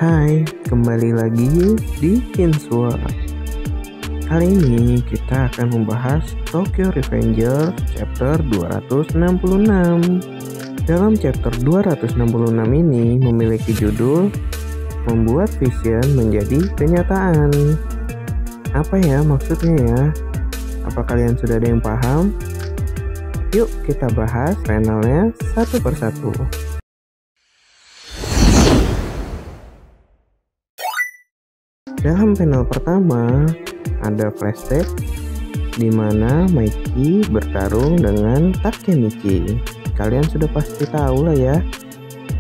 Hai, kembali lagi di Kinswa. Kali ini kita akan membahas Tokyo Revengers chapter 266. Dalam chapter 266 ini memiliki judul Membuat Vision Menjadi Kenyataan. Apa ya maksudnya ya? Apa kalian sudah ada yang paham? Yuk kita bahas panelnya satu persatu. Dalam panel pertama ada flashback di mana Maiki bertarung dengan Takemichi. Kalian sudah pasti tahu lah ya,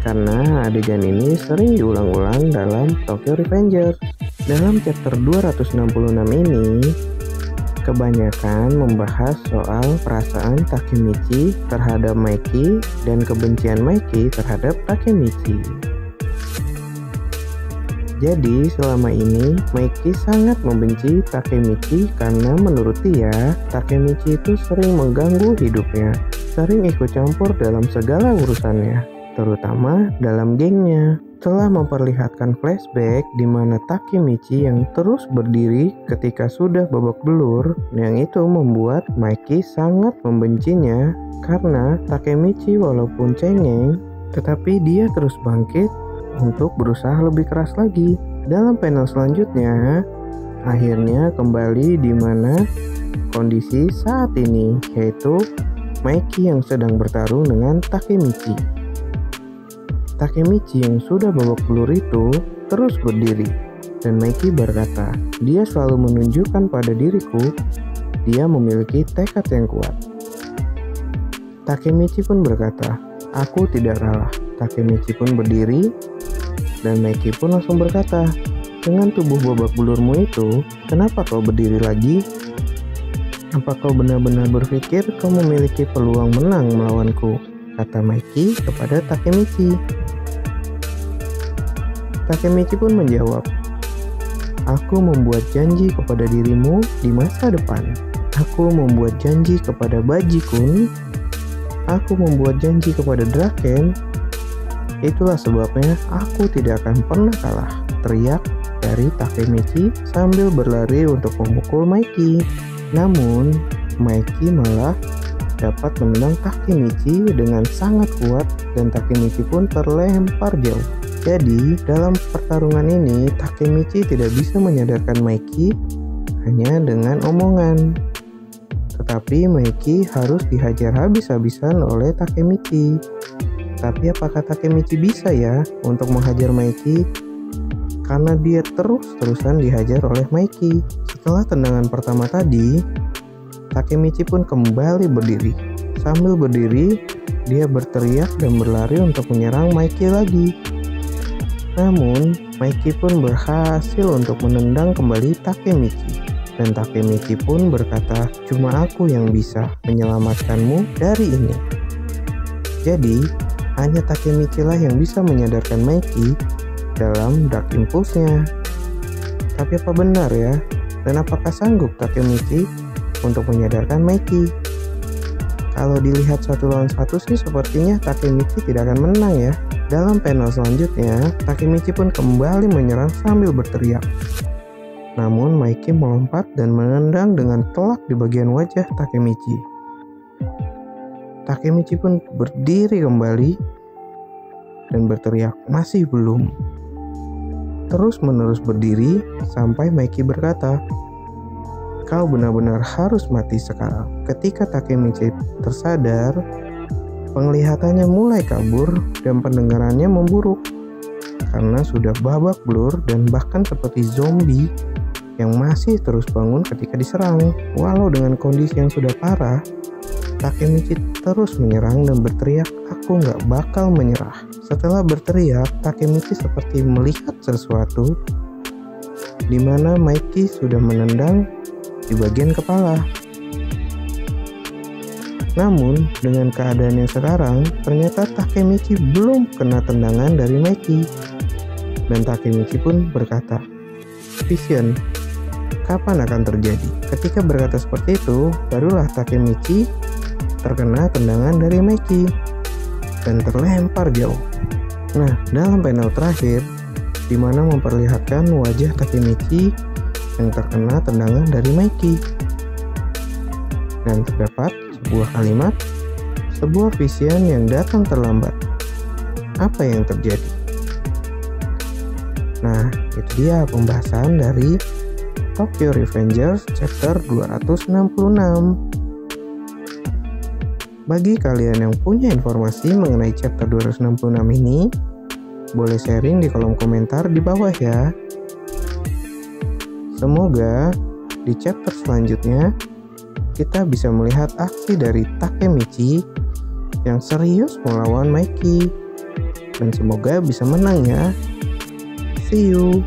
karena adegan ini sering diulang-ulang dalam Tokyo Revengers. Dalam chapter 266 ini kebanyakan membahas soal perasaan Takemichi terhadap Maiki dan kebencian Maiki terhadap Takemichi. Jadi selama ini Maiki sangat membenci Takemichi karena menurut dia Takemichi itu sering mengganggu hidupnya, sering ikut campur dalam segala urusannya, terutama dalam gengnya. Telah memperlihatkan flashback di mana Takemichi yang terus berdiri ketika sudah babak belur, yang itu membuat Maiki sangat membencinya karena Takemichi walaupun cengeng, tetapi dia terus bangkit untuk berusaha lebih keras lagi. Dalam panel selanjutnya, akhirnya kembali di mana kondisi saat ini, yaitu Maiki yang sedang bertarung dengan Takemichi. Takemichi yang sudah babak belur itu terus berdiri, dan Maiki berkata, dia selalu menunjukkan pada diriku, dia memiliki tekad yang kuat. Takemichi pun berkata, aku tidak kalah. Takemichi pun berdiri, dan Maiki pun langsung berkata, dengan tubuh babak belurmu itu, kenapa kau berdiri lagi? Apa kau benar-benar berpikir kau memiliki peluang menang melawanku? Kata Maiki kepada Takemichi. Takemichi pun menjawab, aku membuat janji kepada dirimu di masa depan. Aku membuat janji kepada Baji-kun. Aku membuat janji kepada Draken. Itulah sebabnya aku tidak akan pernah kalah, teriak dari Takemichi sambil berlari untuk memukul Maiki. Namun, Maiki malah dapat menendang Takemichi dengan sangat kuat dan Takemichi pun terlempar jauh. Jadi, dalam pertarungan ini Takemichi tidak bisa menyadarkan Maiki hanya dengan omongan. Tetapi Maiki harus dihajar habis-habisan oleh Takemichi. Tapi apakah Takemichi bisa ya untuk menghajar Maiki? Karena dia terus-terusan dihajar oleh Maiki. Setelah tendangan pertama tadi, Takemichi pun kembali berdiri. Sambil berdiri, dia berteriak dan berlari untuk menyerang Maiki lagi. Namun, Maiki pun berhasil untuk menendang kembali Takemichi. Dan Takemichi pun berkata, cuma aku yang bisa menyelamatkanmu dari ini. Jadi, hanya Takemichi lah yang bisa menyadarkan Maiki dalam Dark Impulse-nya. Tapi apa benar ya? Dan apakah sanggup Takemichi untuk menyadarkan Maiki? Kalau dilihat satu lawan satu sih sepertinya Takemichi tidak akan menang ya. Dalam panel selanjutnya, Takemichi pun kembali menyerang sambil berteriak. Namun Maiki melompat dan menendang dengan telak di bagian wajah Takemichi. Takemichi pun berdiri kembali dan berteriak, masih belum. Terus menerus berdiri sampai Maiki berkata, kau benar-benar harus mati sekarang. Ketika Takemichi tersadar, penglihatannya mulai kabur dan pendengarannya memburuk karena sudah babak belur dan bahkan seperti zombie yang masih terus bangun ketika diserang. Walau dengan kondisi yang sudah parah, Takemichi terus menyerang dan berteriak, aku nggak bakal menyerah. Setelah berteriak, Takemichi seperti melihat sesuatu di mana Maiki sudah menendang di bagian kepala. Namun, dengan keadaan yang sekarang, ternyata Takemichi belum kena tendangan dari Maiki. Dan Takemichi pun berkata, Vision, kapan akan terjadi? Ketika berkata seperti itu, barulah Takemichi terkena tendangan dari Maiki dan terlempar jauh. Nah, dalam panel terakhir, di mana memperlihatkan wajah Takemichi yang terkena tendangan dari Mikey. Dan terdapat sebuah kalimat, sebuah vision yang datang terlambat. Apa yang terjadi? Nah, itu dia pembahasan dari Tokyo Revengers chapter 266. Bagi kalian yang punya informasi mengenai chapter 266 ini, boleh sharing di kolom komentar di bawah ya. Semoga di chapter selanjutnya kita bisa melihat aksi dari Takemichi yang serius melawan Mikey. Dan semoga bisa menang ya. See you.